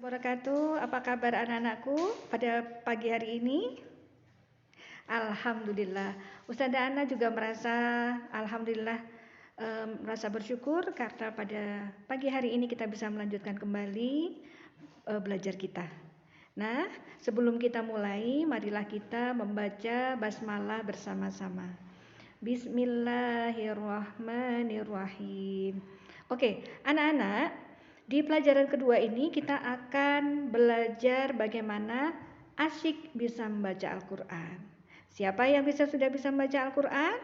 Wabarakatuh. Apa kabar anak-anakku pada pagi hari ini? Alhamdulillah. Ustazah Ana juga merasa bersyukur karena pada pagi hari ini kita bisa melanjutkan kembali belajar kita. Nah, sebelum kita mulai, marilah kita membaca basmalah bersama-sama. Bismillahirrahmanirrahim. Oke, anak-anak, di pelajaran kedua ini kita akan belajar bagaimana asyik bisa membaca Al-Quran. Siapa yang sudah bisa membaca Al-Quran?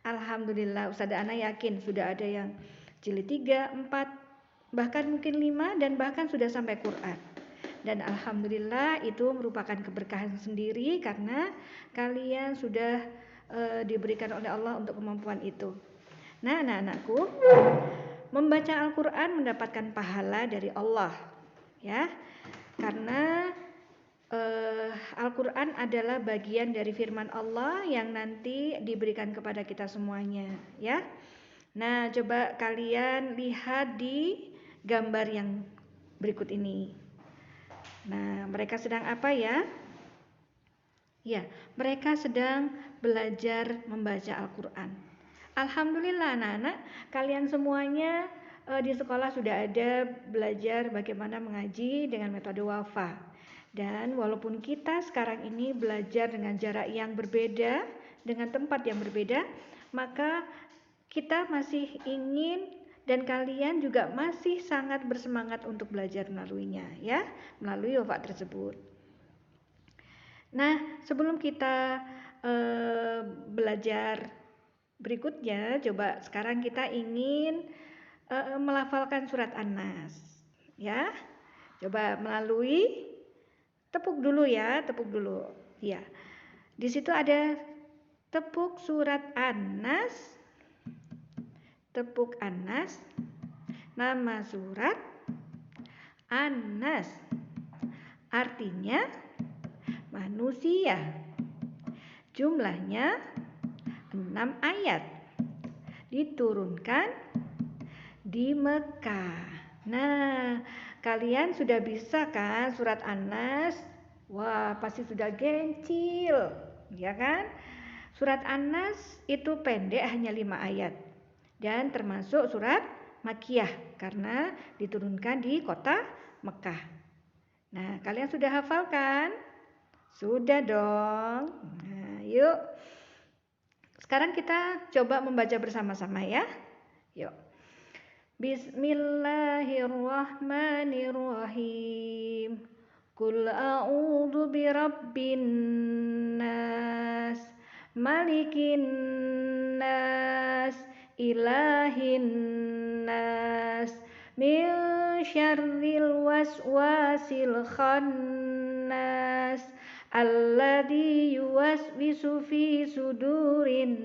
Alhamdulillah, Ustazah Ana yakin sudah ada yang jilid 3, 4, bahkan mungkin 5 dan bahkan sudah sampai Quran. Dan alhamdulillah itu merupakan keberkahan sendiri karena kalian sudah diberikan oleh Allah untuk kemampuan itu. Nah, anak-anakku, membaca Al-Quran mendapatkan pahala dari Allah, ya, karena Al-Quran adalah bagian dari firman Allah yang nanti diberikan kepada kita semuanya, ya. Nah, coba kalian lihat di gambar yang berikut ini. Nah, mereka sedang apa ya? Ya, mereka sedang belajar membaca Al-Quran. Alhamdulillah anak-anak, kalian semuanya di sekolah sudah ada belajar bagaimana mengaji dengan metode wafa. Dan walaupun kita sekarang ini belajar dengan jarak yang berbeda, dengan tempat yang berbeda, maka kita masih ingin dan kalian juga masih sangat bersemangat untuk belajar melaluinya, ya, melalui wafa tersebut. Nah, sebelum kita belajar berikutnya, coba sekarang kita ingin melafalkan surat An-Nas, ya. Coba melalui tepuk dulu ya, tepuk dulu. Ya. Di situ ada tepuk surat An-Nas. Tepuk An-Nas. Nama surat An-Nas. Artinya manusia. Jumlahnya 6 ayat. Diturunkan di Mekah. Nah, kalian sudah bisa kan surat An-Nas? Wah, pasti sudah gencil, ya kan? Surat An-Nas itu pendek, hanya 5 ayat. Dan termasuk surat Makkiyah karena diturunkan di kota Mekah. Nah, kalian sudah hafal kan? Sudah dong. Nah, yuk. Sekarang kita coba membaca bersama-sama ya. Yuk. Bismillahirrahmanirrahim. Qul a'udzu birabbin nas, malikin nas, ilahin nas, min syarril waswasil khannas, alladzi yuwaswisu fi sudurin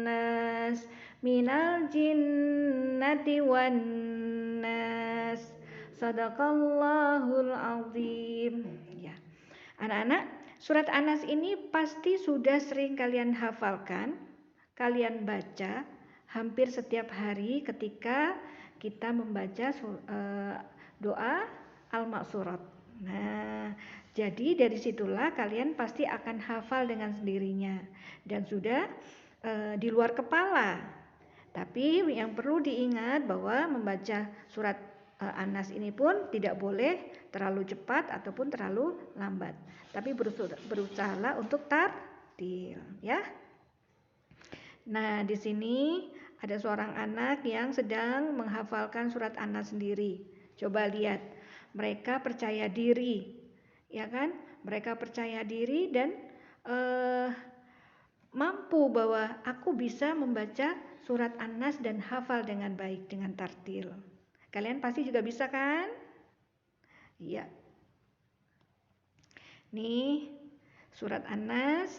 nas, minal jinnati wan nas. Sadaqallahul azim. Ya. Anak-anak, surat An-Nas ini pasti sudah sering kalian hafalkan, kalian baca hampir setiap hari ketika kita membaca doa Al-Ma'surat. Nah, jadi dari situlah kalian pasti akan hafal dengan sendirinya dan sudah di luar kepala. Tapi yang perlu diingat bahwa membaca surat An-Nas ini pun tidak boleh terlalu cepat ataupun terlalu lambat. Tapi berusahalah untuk tartil, ya. Nah, di sini ada seorang anak yang sedang menghafalkan surat An-Nas sendiri. Coba lihat, mereka percaya diri, ya kan? Mereka percaya diri dan mampu bahwa aku bisa membaca surat An-Nas dan hafal dengan baik dengan tartil. Kalian pasti juga bisa kan? Iya. Nih, surat An-Nas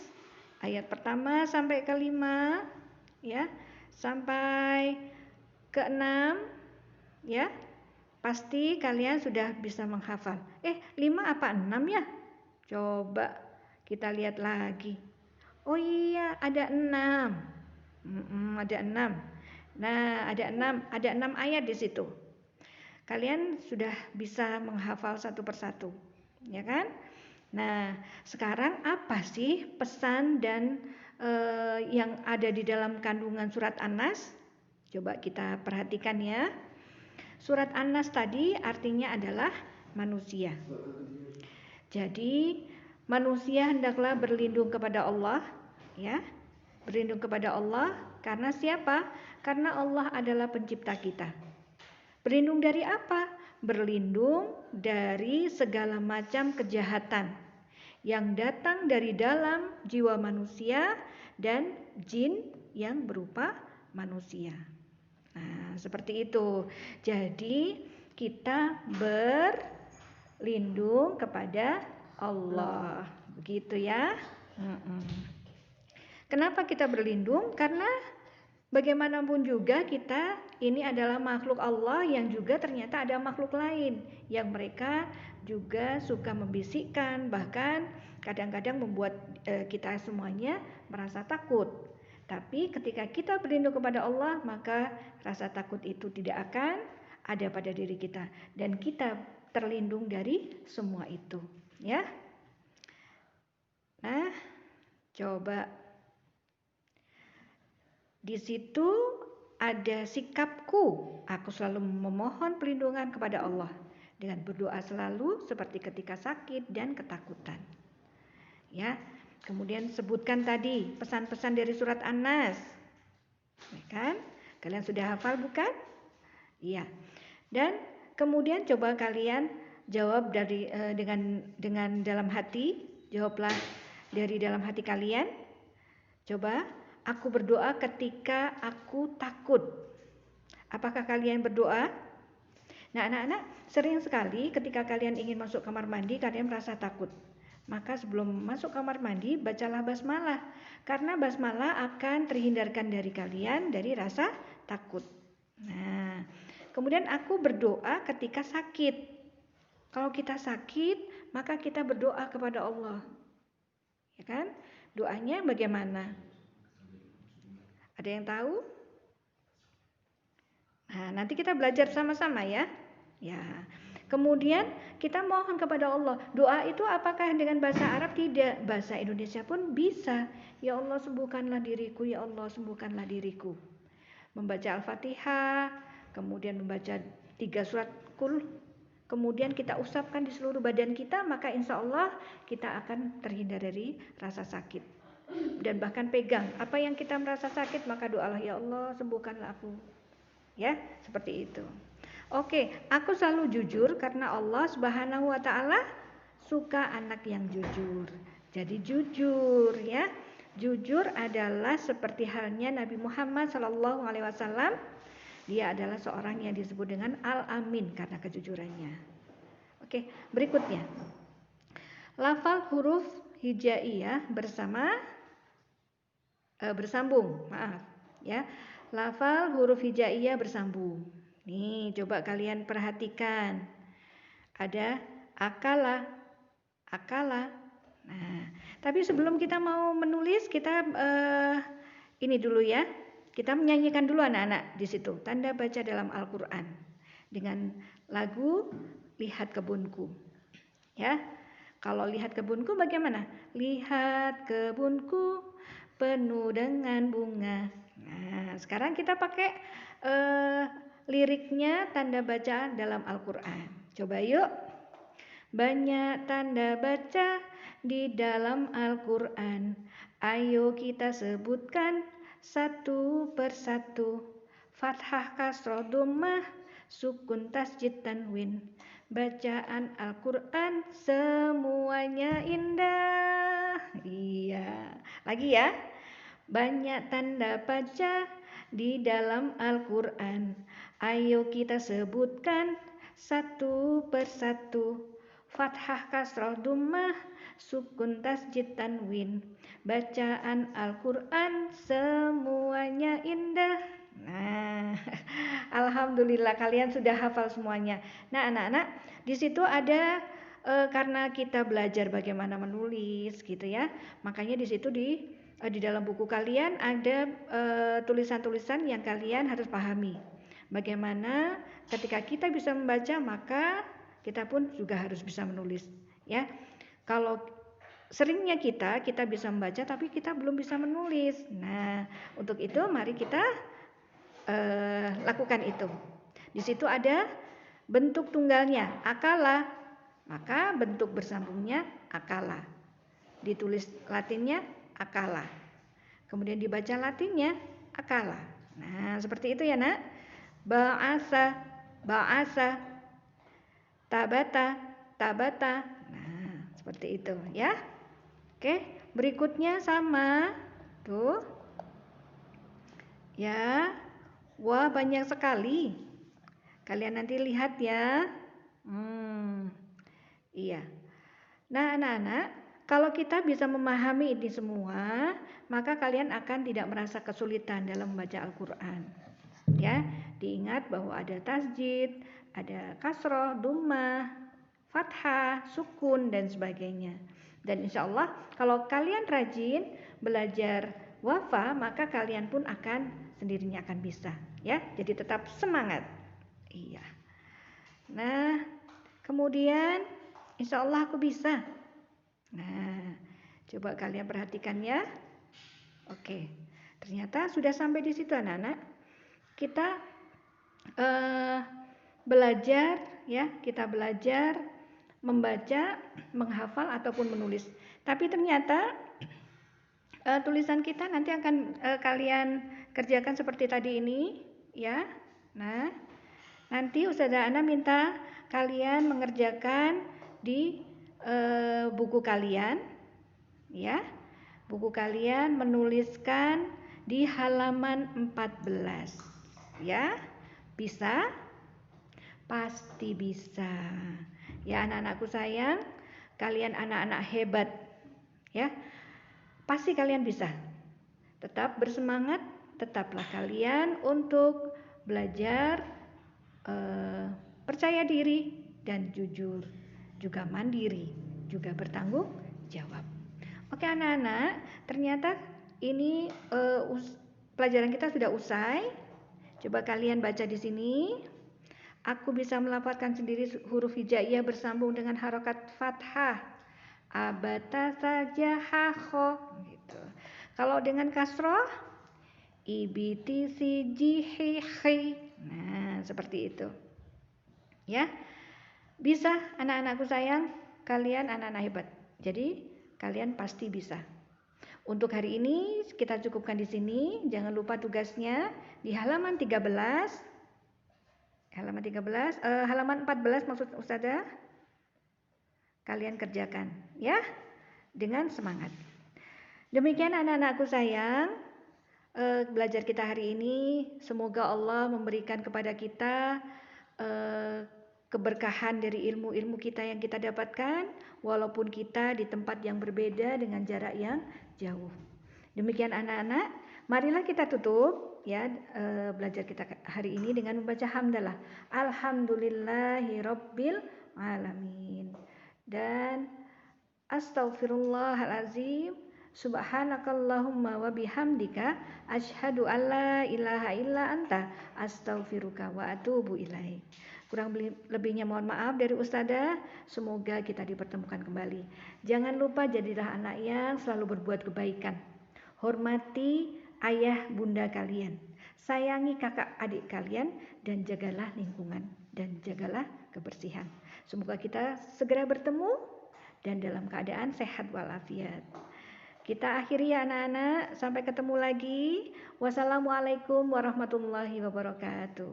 ayat pertama sampai ke-5, ya. Sampai ke-6, ya. Pasti kalian sudah bisa menghafal. 5 apa 6 ya? Coba kita lihat lagi. Oh iya, ada 6. Ada 6. Nah, ada 6 ayat di situ. Kalian sudah bisa menghafal satu persatu, ya kan? Nah, sekarang apa sih pesan dan yang ada di dalam kandungan surat An-Nas? Coba kita perhatikan ya. Surat An-Nas tadi artinya adalah manusia. Jadi, manusia hendaklah berlindung kepada Allah, ya. Berlindung kepada Allah karena siapa? Karena Allah adalah pencipta kita. Berlindung dari apa? Berlindung dari segala macam kejahatan yang datang dari dalam jiwa manusia dan jin yang berupa manusia. Nah, seperti itu. Jadi, kita berlindung kepada Allah. Begitu ya. Kenapa kita berlindung? Karena bagaimanapun juga kita ini adalah makhluk Allah yang juga ternyata ada makhluk lain yang mereka juga suka membisikkan, bahkan kadang-kadang membuat kita semuanya merasa takut. Tapi ketika kita berlindung kepada Allah, maka rasa takut itu tidak akan ada pada diri kita dan kita terlindung dari semua itu, ya. Nah, coba di situ ada sikapku, aku selalu memohon perlindungan kepada Allah dengan berdoa selalu seperti ketika sakit dan ketakutan. Ya, kemudian sebutkan tadi pesan-pesan dari surat An-Nas. Ya kan? Kalian sudah hafal bukan? Iya. Dan kemudian coba kalian jawab dari dengan dalam hati, jawablah dari dalam hati kalian. Coba, aku berdoa ketika aku takut. Apakah kalian berdoa? Nah, anak-anak, sering sekali ketika kalian ingin masuk kamar mandi, kalian merasa takut. Maka sebelum masuk kamar mandi, bacalah basmalah. Karena basmalah akan terhindarkan dari kalian dari rasa takut. Nah, kemudian aku berdoa ketika sakit. Kalau kita sakit, maka kita berdoa kepada Allah. Ya kan? Doanya bagaimana? Ada yang tahu? Nah, nanti kita belajar sama-sama ya. Ya. Kemudian kita mohon kepada Allah. Doa itu apakah dengan bahasa Arab? Tidak. Bahasa Indonesia pun bisa. Ya Allah, sembuhkanlah diriku. Ya Allah, sembuhkanlah diriku. Membaca Al-Fatihah, kemudian membaca 3 surat Qul, kemudian kita usapkan di seluruh badan kita, maka insya Allah kita akan terhindar dari rasa sakit. Dan bahkan pegang apa yang kita merasa sakit, maka doalah, ya Allah, sembuhkanlah aku. Ya, seperti itu. Oke, aku selalu jujur karena Allah Subhanahu wa taala suka anak yang jujur. Jadi jujur ya. Jujur adalah seperti halnya Nabi Muhammad SAW. Dia adalah seorang yang disebut dengan Al-Amin karena kejujurannya. Oke, berikutnya. Lafal huruf hijaiyah bersambung. Maaf, ya. Lafal huruf hijaiyah bersambung. Nih, coba kalian perhatikan. Ada akala. Nah, tapi sebelum kita mau menulis, kita ini dulu ya. Kita menyanyikan dulu anak-anak di situ. Tanda baca dalam Al-Quran dengan lagu Lihat Kebunku. Ya, kalau lihat kebunku bagaimana? Lihat kebunku penuh dengan bunga. Nah, sekarang kita pakai liriknya tanda baca dalam Al-Quran. Coba yuk. Banyak tanda baca di dalam Al-Quran. Ayo kita sebutkan satu persatu. Fathah, kasroh, dhammah, sukun, tasjid, tanwin. Bacaan Al-Quran semuanya indah. Iya. Lagi ya. Banyak tanda baca di dalam Al-Quran. Ayo kita sebutkan satu persatu. Fathah, kasroh, dhammah, sukun, tasjid, tanwin. Bacaan Al-Quran semuanya indah. Nah, alhamdulillah kalian sudah hafal semuanya. Nah, anak-anak, di situ ada karena kita belajar bagaimana menulis gitu ya. Makanya di situ di dalam buku kalian ada tulisan-tulisan yang kalian harus pahami. Bagaimana ketika kita bisa membaca, maka kita pun juga harus bisa menulis, ya. Kalau seringnya kita bisa membaca tapi kita belum bisa menulis. Nah, untuk itu mari kita lakukan itu. Di situ ada bentuk tunggalnya, akala. Maka bentuk bersambungnya akala. Ditulis Latinnya akala. Kemudian dibaca Latinnya akala. Nah, seperti itu ya, Nak. Ba'asa, ba'asa. Tabata, tabata. Nah, seperti itu ya. Oke, berikutnya sama. Tuh. Ya. Wah, banyak sekali. Kalian nanti lihat ya. Iya. Nah, anak-anak, kalau kita bisa memahami ini semua, maka kalian akan tidak merasa kesulitan dalam membaca Al-Quran. Ya, diingat bahwa ada tasjid, ada kasroh, dummah, fathah, sukun, dan sebagainya. Dan insya Allah kalau kalian rajin belajar wafa, maka kalian pun akan sendirinya akan bisa. Ya, jadi tetap semangat. Iya. Nah, kemudian insya Allah aku bisa. Nah, coba kalian perhatikan ya. Oke, ternyata sudah sampai di situ anak-anak. Kita belajar ya, kita belajar membaca, menghafal ataupun menulis. Tapi ternyata tulisan kita nanti akan kalian kerjakan seperti tadi ini ya. Nah, nanti Ustazah Ana minta kalian mengerjakan di buku kalian ya. Buku kalian menuliskan di halaman 14 ya. Bisa? Pasti bisa. Ya anak-anakku sayang, kalian anak-anak hebat ya. Pasti kalian bisa. Tetap bersemangat, tetaplah kalian untuk belajar percaya diri dan jujur, juga mandiri, juga bertanggung jawab. Oke anak-anak, ternyata ini pelajaran kita sudah usai. Coba kalian baca di sini. Aku bisa melafalkan sendiri huruf hijaiyah bersambung dengan harokat fathah. Abata saja hakho gitu. Kalau dengan kasroh ibiti si jihihi. Nah, seperti itu. Ya. Bisa anak-anakku sayang, kalian anak-anak hebat. Jadi, kalian pasti bisa. Untuk hari ini kita cukupkan di sini. Jangan lupa tugasnya di halaman 13. Halaman 14 maksud Ustazah. Kalian kerjakan ya dengan semangat. Demikian anak-anakku sayang, belajar kita hari ini. Semoga Allah memberikan kepada kita keberkahan dari ilmu-ilmu kita yang kita dapatkan, walaupun kita di tempat yang berbeda dengan jarak yang jauh. Demikian anak-anak, marilah kita tutup ya belajar kita hari ini dengan membaca hamdalah. Alhamdulillahirabbil alamin. Dan astaghfirullahalazim. Subhanakallahumma wa bihamdika asyhadu alla ilaha illa anta astaghfiruka wa atubu ilaik. Kurang lebihnya mohon maaf dari Ustazah. Semoga kita dipertemukan kembali. Jangan lupa jadilah anak yang selalu berbuat kebaikan. Hormati ayah bunda kalian. Sayangi kakak adik kalian dan jagalah lingkungan dan jagalah kebersihan. Semoga kita segera bertemu dan dalam keadaan sehat walafiat. Kita akhiri ya anak-anak. Sampai ketemu lagi. Wassalamualaikum warahmatullahi wabarakatuh.